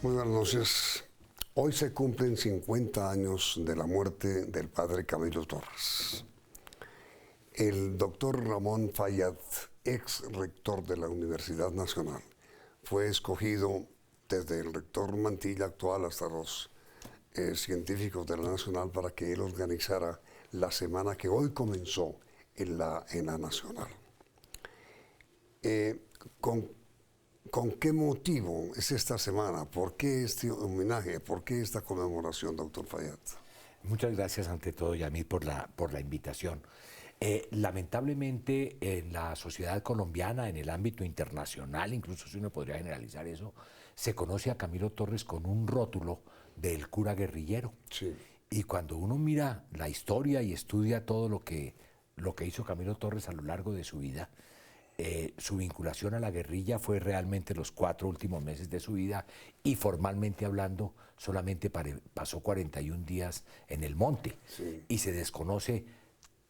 Muy buenas noches. Hoy se cumplen 50 años de la muerte del padre Camilo Torres. El doctor Ramón Fayad, ex rector de la Universidad Nacional, fue escogido desde el rector Mantilla actual hasta los científicos de la Nacional para que él organizara la semana que hoy comenzó en la Nacional. ¿Con qué motivo es esta semana? ¿Por qué este homenaje? ¿Por qué esta conmemoración, doctor Fayad? Muchas gracias ante todo, Yamil, por la invitación. Lamentablemente, en la sociedad colombiana, en el ámbito internacional, incluso si uno podría generalizar eso, se conoce a Camilo Torres con un rótulo del cura guerrillero. Sí. Y cuando uno mira la historia y estudia todo lo que hizo Camilo Torres a lo largo de su vida, su vinculación a la guerrilla fue realmente los 4 últimos meses de su vida y formalmente hablando solamente pasó 41 días en el monte. Sí. Y se desconoce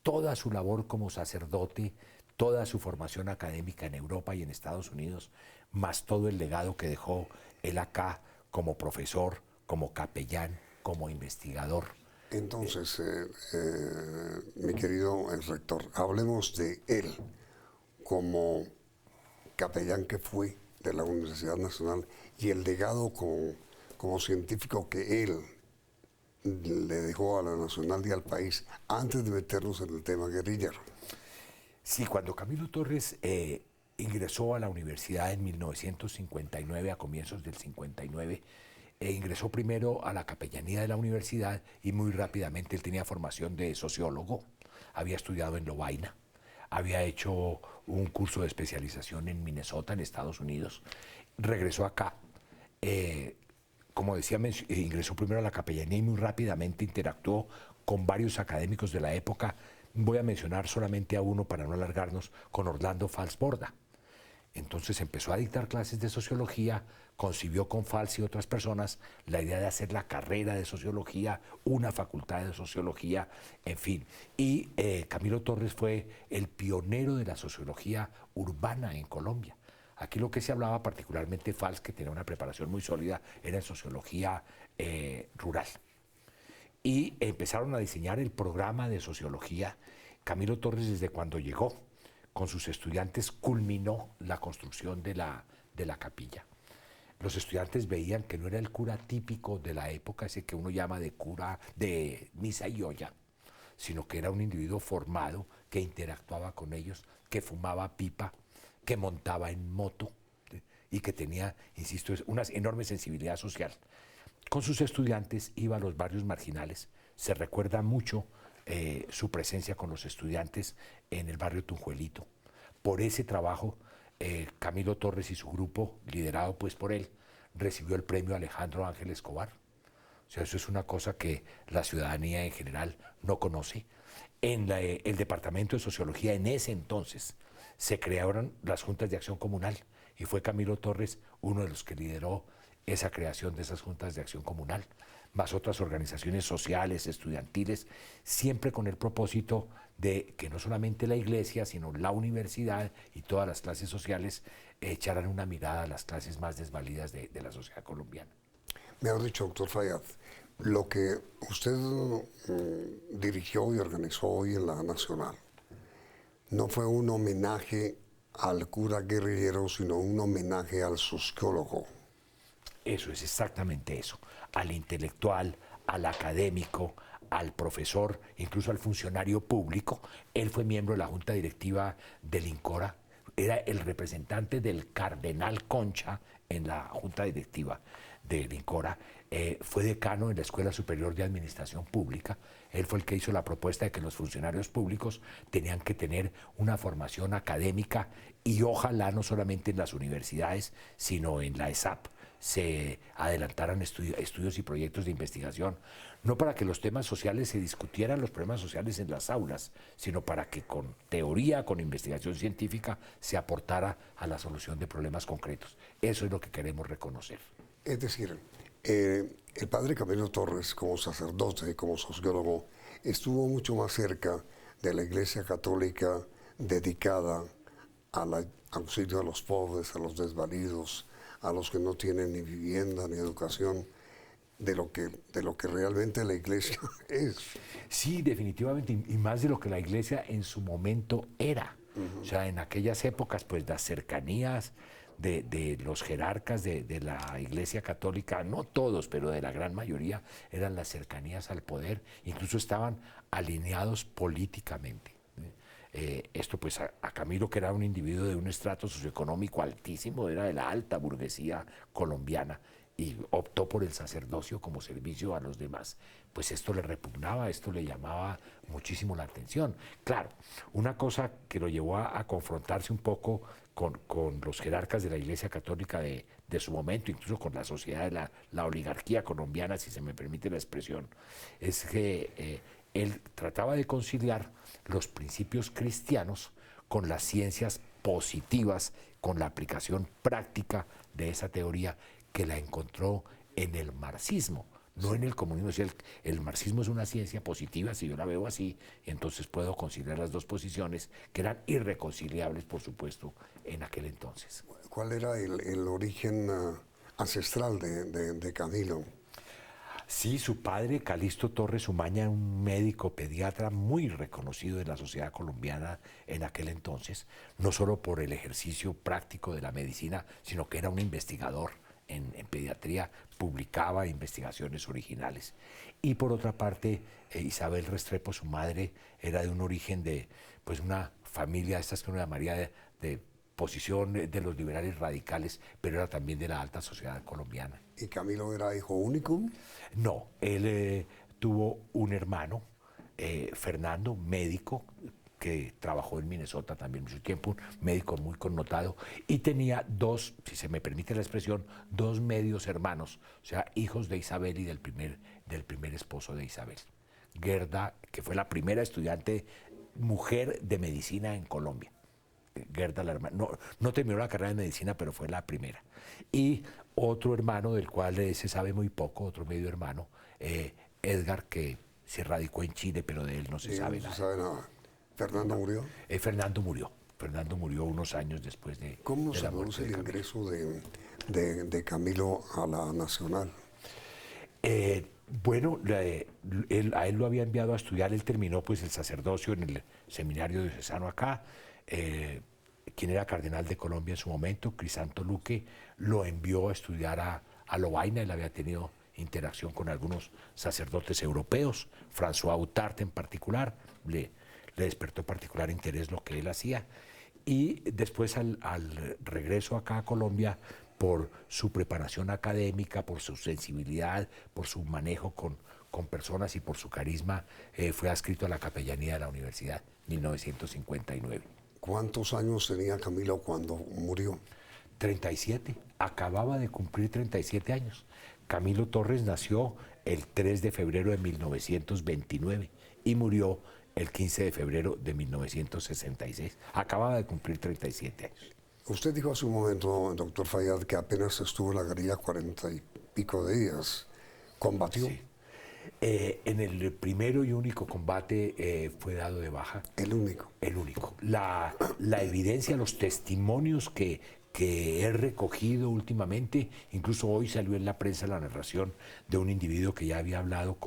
toda su labor como sacerdote, toda su formación académica en Europa y en Estados Unidos, más todo el legado que dejó él acá como profesor, como capellán, como investigador. Entonces, mi querido rector, hablemos de él como capellán que fue de la Universidad Nacional y el legado como científico que él le dejó a la Nacional y al país antes de meternos en el tema guerrillero. Sí, cuando Camilo Torres ingresó a la universidad en 1959, a comienzos del 59, ingresó primero a la capellanía de la universidad y muy rápidamente él tenía formación de sociólogo, había estudiado en Lovaina, había hecho un curso de especialización en Minnesota, en Estados Unidos, regresó acá, como decía, ingresó primero a la capellanía y muy rápidamente interactuó con varios académicos de la época. Voy a mencionar solamente a uno para no alargarnos, con Orlando Fals Borda. Entonces empezó a dictar clases de sociología, concibió con Fals y otras personas la idea de hacer la carrera de sociología, una facultad de sociología, en fin. Y Camilo Torres fue el pionero de la sociología urbana en Colombia. Aquí lo que se hablaba, particularmente Fals, que tenía una preparación muy sólida, era en sociología rural. Y empezaron a diseñar el programa de sociología. Camilo Torres, desde cuando llegó con sus estudiantes, culminó la construcción de la capilla. Los estudiantes veían que no era el cura típico de la época, ese que uno llama de cura de misa y olla, sino que era un individuo formado que interactuaba con ellos, que fumaba pipa, que montaba en moto y que tenía, insisto, una enorme sensibilidad social. Con sus estudiantes iba a los barrios marginales. Se recuerda mucho su presencia con los estudiantes en el barrio Tunjuelito. Por ese trabajo, Camilo Torres y su grupo, liderado pues por él, recibió el premio Alejandro Ángel Escobar. O sea, eso es una cosa que la ciudadanía en general no conoce. En el Departamento de Sociología, en ese entonces, se crearon las juntas de acción comunal y fue Camilo Torres uno de los que lideró esa creación de esas juntas de acción comunal, más otras organizaciones sociales, estudiantiles, siempre con el propósito de que no solamente la iglesia, sino la universidad y todas las clases sociales echaran una mirada a las clases más desvalidas de la sociedad colombiana. Me ha dicho, doctor Fayad, lo que usted dirigió y organizó hoy en la Nacional no fue un homenaje al cura guerrillero, sino un homenaje al sociólogo. Eso es exactamente eso, al intelectual, al académico, al profesor, incluso al funcionario público. Él fue miembro de la junta directiva del INCORA, era el representante del cardenal Concha en la junta directiva del INCORA, fue decano en la Escuela Superior de Administración Pública. Él fue el que hizo la propuesta de que los funcionarios públicos tenían que tener una formación académica y ojalá no solamente en las universidades, sino en la ESAP se adelantaran estudios y proyectos de investigación, no para que los temas sociales se discutieran, los problemas sociales en las aulas, sino para que con teoría, con investigación científica, se aportara a la solución de problemas concretos. Eso es lo que queremos reconocer. Es decir, el padre Camilo Torres, como sacerdote y como sociólogo, estuvo mucho más cerca de la Iglesia Católica dedicada al auxilio a los pobres, a los desvalidos, a los que no tienen ni vivienda ni educación de lo que realmente la iglesia es. Sí, definitivamente, y más de lo que la iglesia en su momento era. O sea, en aquellas épocas, pues las cercanías de los jerarcas de la iglesia católica, no todos, pero de la gran mayoría, eran las cercanías al poder, incluso estaban alineados políticamente. Esto pues a Camilo, que era un individuo de un estrato socioeconómico altísimo, era de la alta burguesía colombiana, y optó por el sacerdocio como servicio a los demás, pues esto le repugnaba, esto le llamaba muchísimo la atención. Claro, una cosa que lo llevó a confrontarse un poco con los jerarcas de la Iglesia Católica de su momento, incluso con la sociedad de la oligarquía colombiana, si se me permite la expresión, es que él trataba de conciliar los principios cristianos con las ciencias positivas, con la aplicación práctica de esa teoría que la encontró en el marxismo, no en el comunismo. O sea, el marxismo es una ciencia positiva, si yo la veo así, entonces puedo conciliar las dos posiciones, que eran irreconciliables, por supuesto, en aquel entonces. ¿Cuál era el origen ancestral de Camilo? Sí, su padre, Calixto Torres Umaña, un médico pediatra muy reconocido en la sociedad colombiana en aquel entonces, no solo por el ejercicio práctico de la medicina, sino que era un investigador en pediatría, publicaba investigaciones originales. Y por otra parte, Isabel Restrepo, su madre, era de un origen de pues una familia, estas que uno llamaría de posición de los liberales radicales, pero era también de la alta sociedad colombiana. ¿Y Camilo era hijo único? No, él tuvo un hermano, Fernando, médico, que trabajó en Minnesota también mucho tiempo, un médico muy connotado, y tenía dos, si se me permite la expresión, dos medios hermanos, o sea, hijos de Isabel y del primer esposo de Isabel. Gerda, que fue la primera estudiante mujer de medicina en Colombia. Gerda, la hermana, no terminó la carrera de medicina, pero fue la primera. Y otro hermano del cual se sabe muy poco, otro medio hermano, Edgar, que se radicó en Chile, pero de él no se sabe no nada. se sabe nada. ¿Fernando murió? Fernando murió. Fernando murió unos años después de ¿Cómo de se la muerte produce de el Camilo. ingreso de Camilo a la Nacional? Bueno, a él lo había enviado a estudiar, él terminó pues el sacerdocio en el seminario diocesano acá. Quien era cardenal de Colombia en su momento, Crisanto Luque, lo envió a estudiar a Lovaina. Él había tenido interacción con algunos sacerdotes europeos, François Outart en particular, le despertó particular interés lo que él hacía. Y después al regreso acá a Colombia, por su preparación académica, por su sensibilidad, por su manejo con personas y por su carisma, fue adscrito a la capellanía de la universidad, 1959. ¿Cuántos años tenía Camilo cuando murió? 37, acababa de cumplir 37 años. Camilo Torres nació el 3 de febrero de 1929 y murió el 15 de febrero de 1966. Acababa de cumplir 37 años. Usted dijo hace un momento, doctor Fayad, que apenas estuvo en la guerrilla 40 y pico de días. ¿Combatió? Sí. En el primero y único combate fue dado de baja. El único. El único. La evidencia, los testimonios que he recogido últimamente, incluso hoy salió en la prensa la narración de un individuo que ya había hablado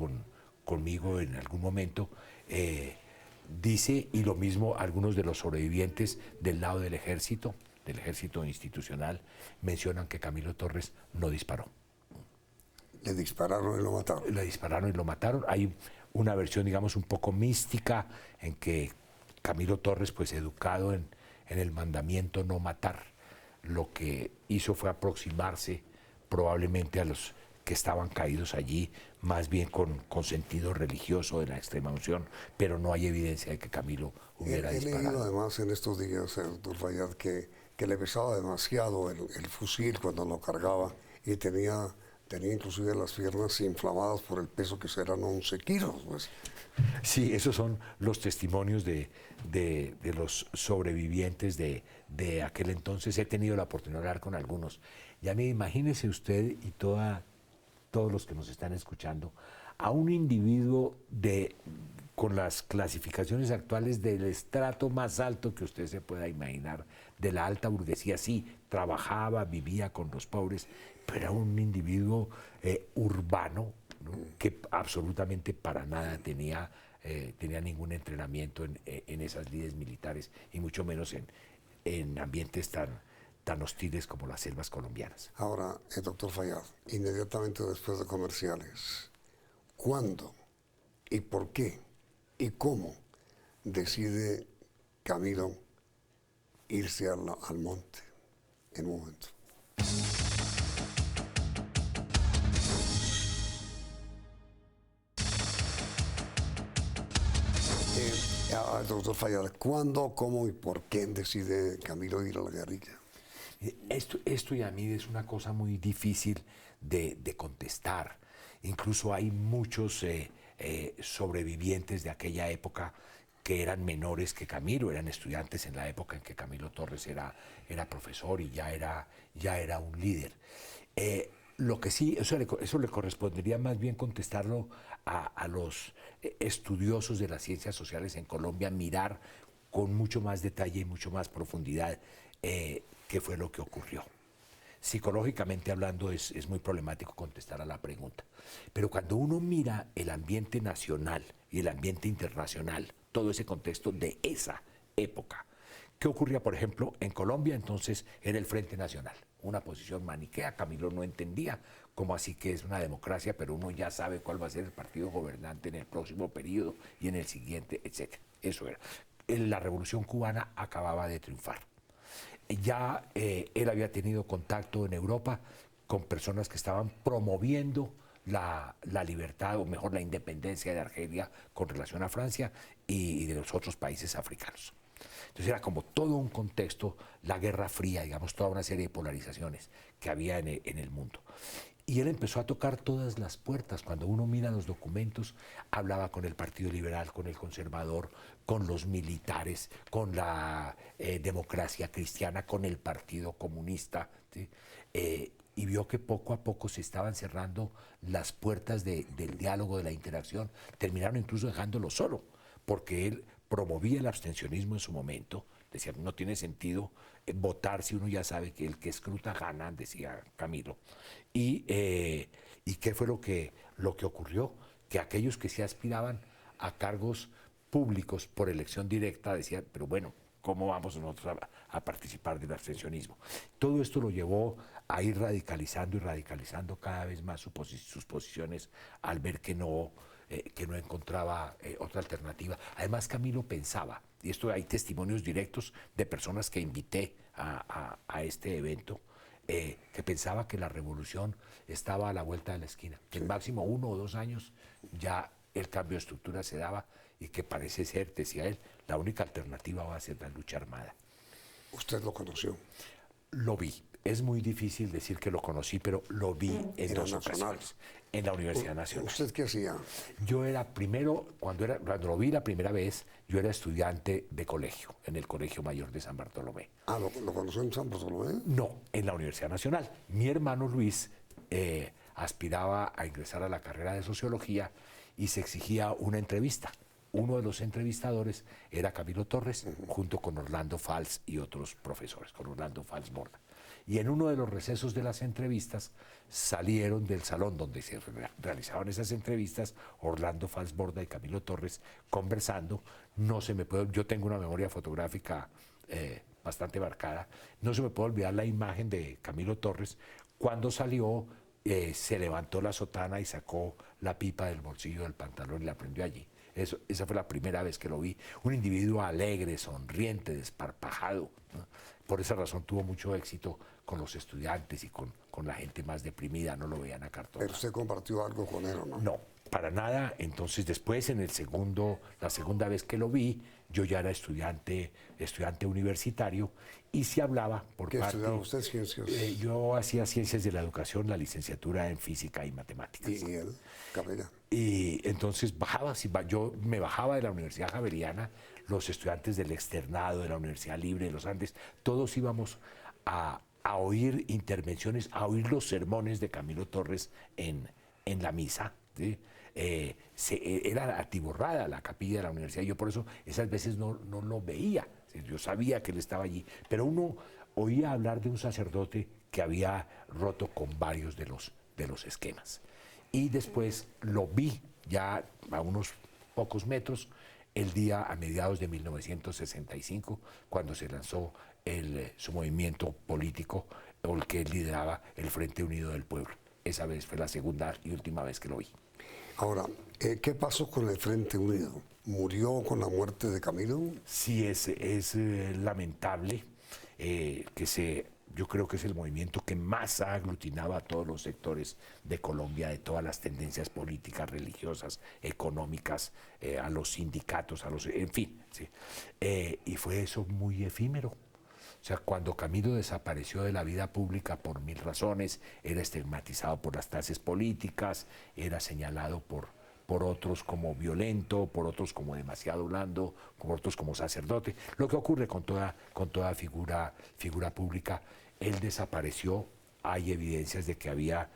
conmigo en algún momento, dice, y lo mismo algunos de los sobrevivientes del lado del ejército institucional, mencionan que Camilo Torres no disparó. Le dispararon y lo mataron. Le dispararon y lo mataron. Hay una versión, digamos, un poco mística en que Camilo Torres, pues educado en el mandamiento no matar, lo que hizo fue aproximarse probablemente a los que estaban caídos allí, más bien con sentido religioso de la extrema unción, pero no hay evidencia de que Camilo hubiera disparado. He leído además en estos días, doctor Fayad, que le pesaba demasiado el fusil cuando lo cargaba y tenía inclusive las piernas inflamadas por el peso, que eran 11 kilos. Pues. Sí, esos son los testimonios de los sobrevivientes de aquel entonces. He tenido la oportunidad de hablar con algunos. Ya me imagínese usted y todos los que nos están escuchando, a un individuo con las clasificaciones actuales del estrato más alto que usted se pueda imaginar de la alta burguesía, sí, trabajaba, vivía con los pobres, pero era un individuo urbano, ¿no? Que absolutamente para nada tenía ningún entrenamiento en esas lides militares y mucho menos en ambientes tan hostiles como las selvas colombianas. Ahora, el doctor Fayad, inmediatamente después de comerciales, ¿cuándo y por qué y cómo decide Camilo irse al monte en un momento? Doctor Fayad, ¿cuándo, cómo y por qué decide Camilo ir a la guerrilla? Esto ya a mí es una cosa muy difícil de contestar. Incluso hay muchos sobrevivientes de aquella época que eran menores que Camilo, eran estudiantes en la época en que Camilo Torres era profesor y ya era un líder. Lo que sí, eso le correspondería más bien contestarlo a los estudiosos de las ciencias sociales en Colombia, mirar con mucho más detalle y mucho más profundidad qué fue lo que ocurrió. Psicológicamente hablando es muy problemático contestar a la pregunta, pero cuando uno mira el ambiente nacional y el ambiente internacional, todo ese contexto de esa época, ¿qué ocurría, por ejemplo, en Colombia? Entonces era el Frente Nacional, una posición maniquea. Camilo no entendía cómo así que es una democracia, pero uno ya sabe cuál va a ser el partido gobernante en el próximo periodo y en el siguiente, etc. Eso era. La Revolución Cubana acababa de triunfar. Ya él había tenido contacto en Europa con personas que estaban promoviendo la libertad, o mejor la independencia de Argelia con relación a Francia y de los otros países africanos. Entonces era como todo un contexto, la Guerra Fría, digamos, toda una serie de polarizaciones que había en el mundo. Y él empezó a tocar todas las puertas. Cuando uno mira los documentos, hablaba con el Partido Liberal, con el Conservador, con los militares, con la democracia cristiana, con el Partido Comunista, ¿sí? Y vio que poco a poco se estaban cerrando las puertas del diálogo, de la interacción. Terminaron incluso dejándolo solo, porque él promovía el abstencionismo en su momento. Decía, no tiene sentido votar si uno ya sabe que el que escruta gana, decía Camilo. ¿Y qué fue lo que ocurrió? Que aquellos que se aspiraban a cargos públicos por elección directa decían, pero bueno, ¿cómo vamos nosotros a participar del abstencionismo? Todo esto lo llevó a ir radicalizando y radicalizando cada vez más sus posiciones al ver que no encontraba otra alternativa. Además, Camilo pensaba, y esto hay testimonios directos de personas que invité a este evento, que pensaba que la revolución estaba a la vuelta de la esquina, que en máximo 1 o 2 años ya el cambio de estructura se daba y que parece ser, decía él, la única alternativa va a ser la lucha armada. ¿Usted lo conoció? Lo vi. Es muy difícil decir que lo conocí, pero lo vi en 2 ocasiones, en la Universidad Nacional. ¿Usted qué hacía? Yo era primero, cuando lo vi la primera vez, yo era estudiante de colegio, en el Colegio Mayor de San Bartolomé. Ah, ¿lo conoció en San Bartolomé? No, en la Universidad Nacional. Mi hermano Luis aspiraba a ingresar a la carrera de Sociología y se exigía una entrevista. Uno de los entrevistadores era Camilo Torres, junto con Orlando Fals y otros profesores, con Orlando Fals Borda. Y en uno de los recesos de las entrevistas salieron del salón donde se realizaban esas entrevistas Orlando Fals Borda y Camilo Torres conversando. No se me puede, yo tengo una memoria fotográfica bastante marcada, no se me puede olvidar la imagen de Camilo Torres cuando salió, se levantó la sotana y sacó la pipa del bolsillo del pantalón y la prendió allí. Esa fue la primera vez que lo vi. Un individuo alegre, sonriente, desparpajado, ¿no? Por esa razón tuvo mucho éxito con los estudiantes y con la gente más deprimida, no lo veían a cartón. ¿Pero usted compartió algo con él o no? No, para nada. Entonces después, la segunda vez que lo vi, yo ya era estudiante universitario y se hablaba por ¿Qué parte... estudiaba usted, ciencias? Yo hacía ciencias de la educación, la licenciatura en física y matemáticas. ¿Y él? Capella. Y entonces yo me bajaba de la Universidad Javeriana, los estudiantes del externado, de la Universidad Libre de los Andes, todos íbamos a oír intervenciones, a oír los sermones de Camilo Torres en la misa, ¿sí? Era atiborrada la capilla de la universidad, yo por eso esas veces no lo veía, Yo sabía que él estaba allí, pero uno oía hablar de un sacerdote que había roto con varios de los esquemas. Y después lo vi ya a unos pocos metros el día a mediados de 1965, cuando se lanzó su movimiento político, o el que él lideraba, el Frente Unido del Pueblo. Esa vez fue la segunda y última vez que lo vi. Ahora, ¿qué pasó con el Frente Unido? ¿Murió con la muerte de Camilo? Sí, es lamentable yo creo que es el movimiento que más ha aglutinado a todos los sectores de Colombia, de todas las tendencias políticas, religiosas, económicas, a los sindicatos, en fin. ¿Sí? Y fue eso muy efímero. O sea, cuando Camilo desapareció de la vida pública por mil razones, era estigmatizado por las clases políticas, era señalado por otros como violento, por otros como demasiado blando, por otros como sacerdote. Lo que ocurre con toda figura pública, él desapareció, hay evidencias de que había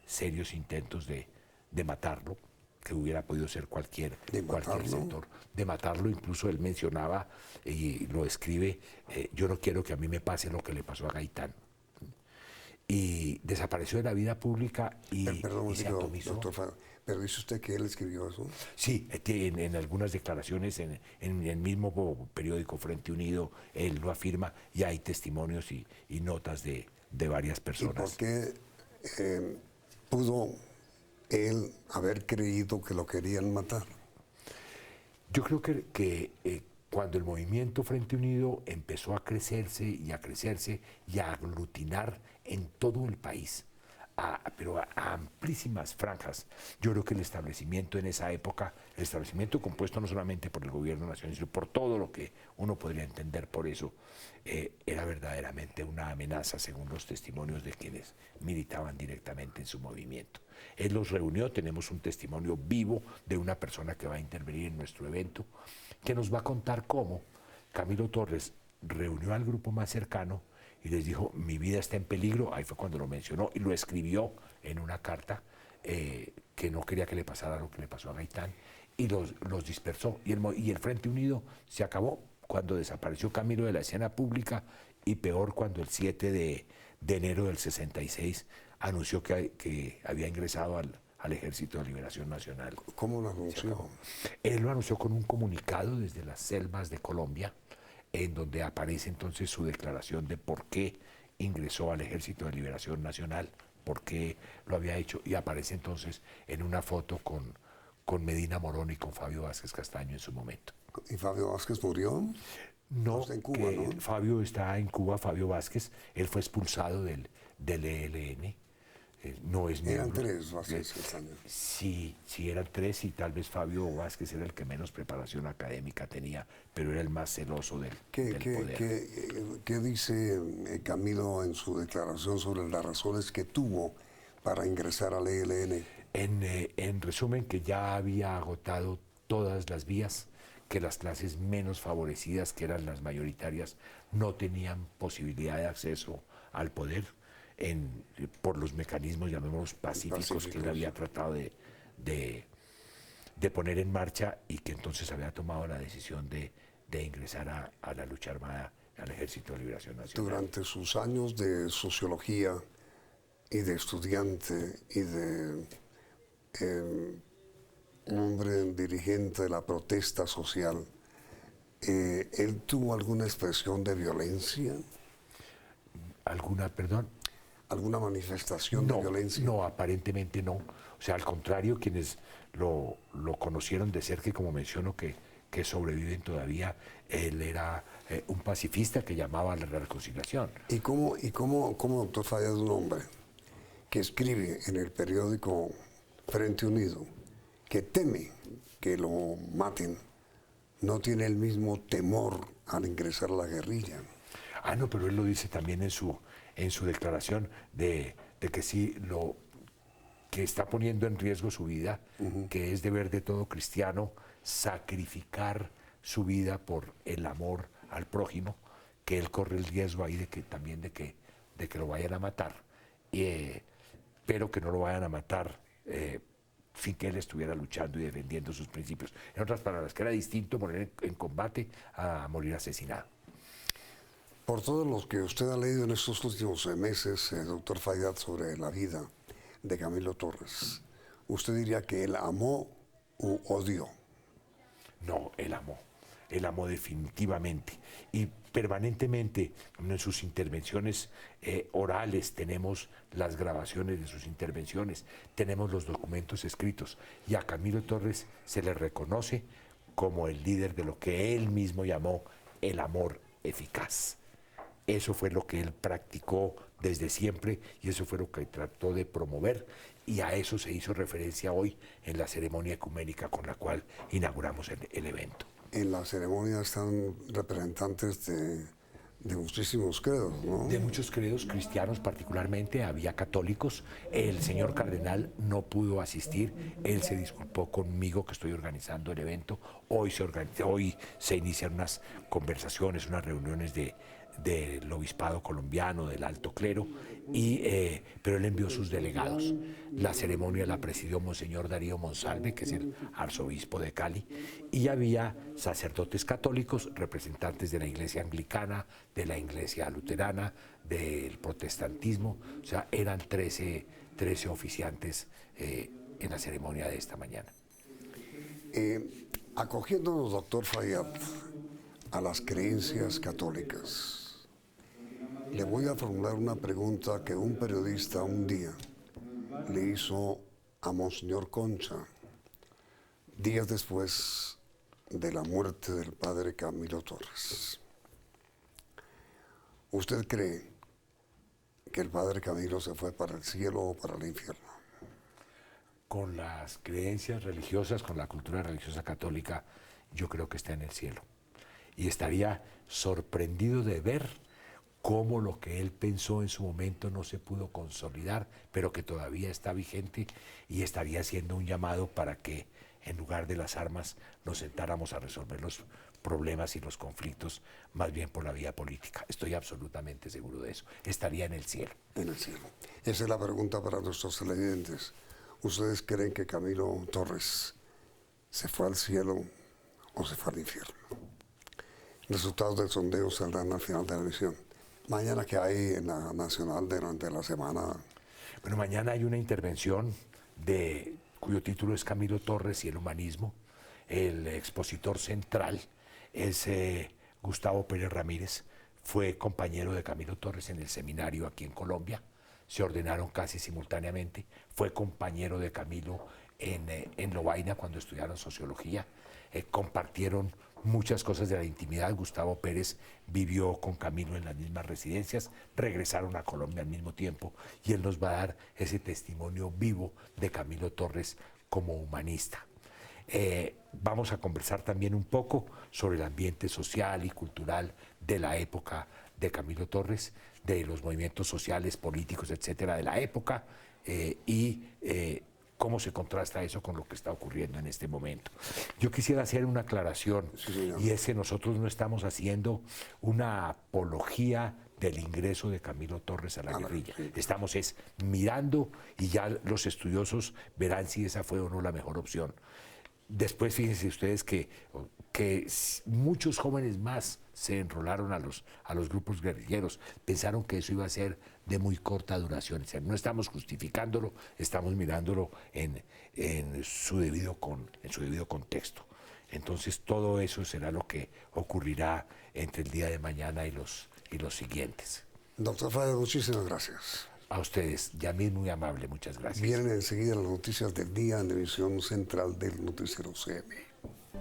serios intentos de matarlo, que hubiera podido ser cualquier sector, de matarlo. Incluso él mencionaba y lo escribe, yo no quiero que a mí me pase lo que le pasó a Gaitán. Y desapareció de la vida pública Perdón, y se atomizó. doctor, ¿pero dice usted que él escribió eso? Sí, en algunas declaraciones en el mismo periódico Frente Unido, él lo afirma y hay testimonios y notas de varias personas. ¿Y por qué pudo él haber creído que lo querían matar? Yo creo que cuando el movimiento Frente Unido empezó a crecerse y a aglutinar en todo el país, pero a amplísimas franjas, yo creo que el establecimiento en esa época, el establecimiento compuesto no solamente por el gobierno nacional, sino por todo lo que uno podría entender por eso, era verdaderamente una amenaza según los testimonios de quienes militaban directamente en su movimiento. Él los reunió, tenemos un testimonio vivo de una persona que va a intervenir en nuestro evento, que nos va a contar cómo Camilo Torres reunió al grupo más cercano y les dijo, mi vida está en peligro. Ahí fue cuando lo mencionó y lo escribió en una carta, que no quería que le pasara lo que le pasó a Gaitán, y los dispersó. Y el Frente Unido se acabó cuando desapareció Camilo de la escena pública, y peor cuando el 7 de enero del 66 anunció que había ingresado al Ejército de Liberación Nacional. ¿Cómo lo anunció? Él lo anunció con un comunicado desde las selvas de Colombia, en donde aparece entonces su declaración de por qué ingresó al Ejército de Liberación Nacional, por qué lo había hecho, y aparece entonces en una foto con Medina Morón y con Fabio Vázquez Castaño en su momento. ¿Y Fabio Vázquez murió? No, está en Cuba, ¿no? Fabio está en Cuba, Fabio Vázquez, él fue expulsado del ELN. No es Eran miembro. tres Vázquez Castaño. Sí, eran tres, y tal vez Fabio Vázquez era el que menos preparación académica tenía, pero era el más celoso del poder. ¿Qué dice Camilo en su declaración sobre las razones que tuvo para ingresar al ELN? En resumen, que ya había agotado todas las vías, que las clases menos favorecidas, que eran las mayoritarias, no tenían posibilidad de acceso al poder por los mecanismos, llamémoslos pacíficos, que él había tratado de poner en marcha, y que entonces había tomado la decisión de ingresar a la lucha armada, al Ejército de Liberación Nacional. Durante sus años de sociología y de estudiante y de hombre dirigente de la protesta social, ¿él tuvo alguna expresión de violencia? ¿Alguna manifestación de violencia? No, aparentemente no. O sea, al contrario, quienes lo conocieron de cerca, y como menciono que sobreviven todavía, él era un pacifista que llamaba a la reconciliación. ¿Y cómo, doctor Fayad, un hombre que escribe en el periódico Frente Unido, que teme que lo maten, no tiene el mismo temor al ingresar a la guerrilla? No, pero él lo dice también en su declaración de que sí, que está poniendo en riesgo su vida, que es deber de todo cristiano sacrificar su vida por el amor al prójimo, que él corre el riesgo ahí de que lo vayan a matar, pero que no lo vayan a matar sin que él estuviera luchando y defendiendo sus principios. En otras palabras, que era distinto morir en combate a morir asesinado. Por todo lo que usted ha leído en estos últimos meses, doctor Fayad, sobre la vida de Camilo Torres, ¿usted diría que él amó u odió? No, él amó definitivamente. Y permanentemente en sus intervenciones orales tenemos las grabaciones de sus intervenciones, tenemos los documentos escritos, y a Camilo Torres se le reconoce como el líder de lo que él mismo llamó el amor eficaz. Eso fue lo que él practicó desde siempre y eso fue lo que trató de promover, y a eso se hizo referencia hoy en la ceremonia ecuménica con la cual inauguramos el evento. En la ceremonia están representantes de muchísimos credos, ¿no? De muchos credos cristianos particularmente, había católicos. El señor cardenal no pudo asistir, él se disculpó conmigo que estoy organizando el evento. Hoy se inician unas conversaciones, unas reuniones del obispado colombiano, del alto clero, pero él envió sus delegados. La ceremonia la presidió Monseñor Darío Monsalve, que es el arzobispo de Cali, y había sacerdotes católicos, representantes de la iglesia anglicana, de la iglesia luterana, del protestantismo, o sea, eran 13 oficiantes en la ceremonia de esta mañana. Acogiéndonos, doctor Fayad, a las creencias católicas, le voy a formular una pregunta que un periodista un día le hizo a Monseñor Concha, días después de la muerte del padre Camilo Torres. ¿Usted cree que el padre Camilo se fue para el cielo o para el infierno? Con las creencias religiosas, con la cultura religiosa católica, yo creo que está en el cielo. Y estaría sorprendido de ver cómo lo que él pensó en su momento no se pudo consolidar, pero que todavía está vigente, y estaría haciendo un llamado para que en lugar de las armas nos sentáramos a resolver los problemas y los conflictos más bien por la vía política. Estoy absolutamente seguro de eso. Estaría en el cielo. En el cielo. Esa es la pregunta para nuestros televidentes. ¿Ustedes creen que Camilo Torres se fue al cielo o se fue al infierno? Resultados del sondeo saldrán al final de la emisión. Mañana, ¿qué hay en la Nacional durante la semana? Bueno, mañana hay una intervención cuyo título es Camilo Torres y el humanismo. El expositor central es Gustavo Pérez Ramírez. Fue compañero de Camilo Torres en el seminario aquí en Colombia. Se ordenaron casi simultáneamente. Fue compañero de Camilo en Lovaina cuando estudiaron sociología. Compartieron muchas cosas de la intimidad. Gustavo Pérez vivió con Camilo en las mismas residencias, regresaron a Colombia al mismo tiempo, y él nos va a dar ese testimonio vivo de Camilo Torres como humanista. Vamos a conversar también un poco sobre el ambiente social y cultural de la época de Camilo Torres, de los movimientos sociales, políticos, etcétera, de la época, cómo se contrasta eso con lo que está ocurriendo en este momento. Yo quisiera hacer una aclaración, y es que nosotros no estamos haciendo una apología del ingreso de Camilo Torres a la guerrilla. Estamos mirando, y ya los estudiosos verán si esa fue o no la mejor opción. Después fíjense ustedes que muchos jóvenes más se enrolaron a los grupos guerrilleros, pensaron que eso iba a ser de muy corta duración. O sea, no estamos justificándolo, estamos mirándolo en su debido contexto. Entonces todo eso será lo que ocurrirá entre el día de mañana y los siguientes. Doctor Fayad, muchísimas gracias. A ustedes, Yamil, muy amable, muchas gracias. Vienen enseguida las noticias del día en la emisión central del Noticiero CM.